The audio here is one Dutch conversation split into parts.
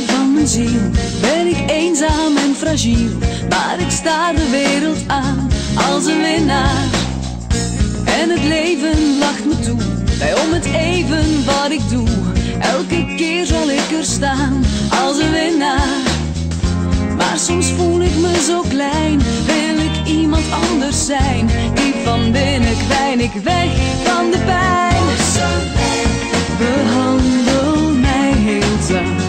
Van mijn ziel ben ik eenzaam en fragiel, maar ik sta de wereld aan als een winnaar. En het leven lacht me toe, bij om het even wat ik doe. Elke keer zal ik er staan als een winnaar. Maar soms voel ik me zo klein, wil ik iemand anders zijn. Diep van binnen kwijn ik weg van de pijn. Behandel mij heel zacht,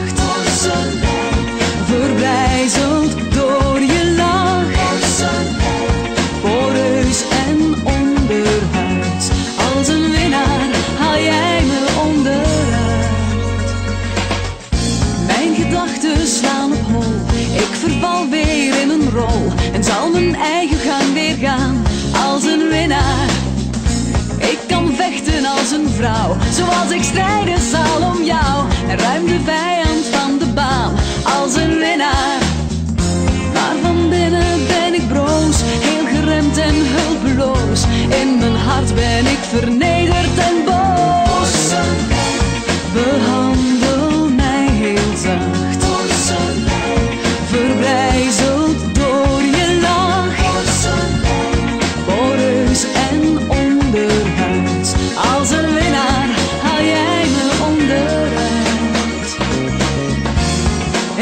verbrijzeld door je lach. Poreus en onderhuid, als een winnaar haal jij me onderuit. Mijn gedachten slaan op hol, ik verval weer in een rol en zal mijn eigen gang weer gaan als een winnaar. Ik kan vechten als een vrouw, zoals ik strijden zal om jou, en ruim de vijand van de baan als een winnaar. Maar van binnen ben ik broos, heel geremd en hulpeloos. In mijn hart ben ik vernederd en boos. Behandel mij heel zacht, verbrijzeld door je lach. Poreus en onderhuid, als een winnaar haal jij me onderuit.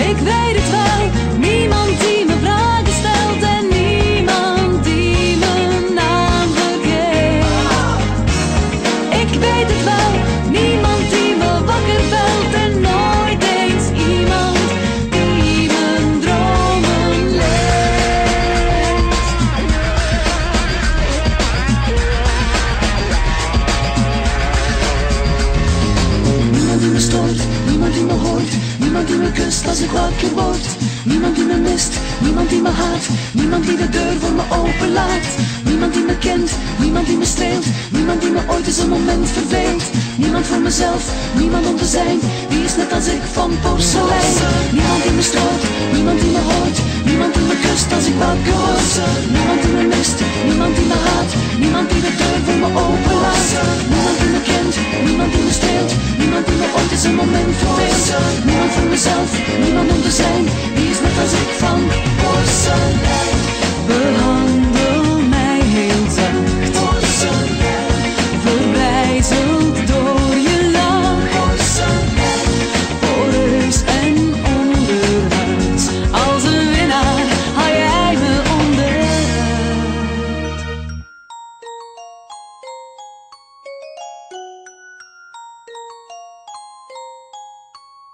Ik weet het wel, niemand die me vragen stelt en niemand die mijn naam vergeet. Ik weet het wel, niemand die me wakker belt en nooit eens iemand die mijn dromen leeft. Niemand die me stoort, niemand die me hoort, niemand die me kust als ik wakker word. Niemand die me mist, niemand die me haat, niemand die de deur voor me openlaat. Niemand die me kent, niemand die me streelt, niemand die me ooit eens een moment verveelt. Niemand voor mezelf, niemand om te zijn, die is net als ik van porselein. Niemand die me stoort, niemand die me hoort, niemand die me kust als ik wakker word. Niemand die me mist, niemand die me haat, niemand die de deur voor me openlaat. Niemand die me kent, niemand die me streelt, niemand die me ooit eens een moment verveelt. Niemand voor mezelf, niemand om te zijn,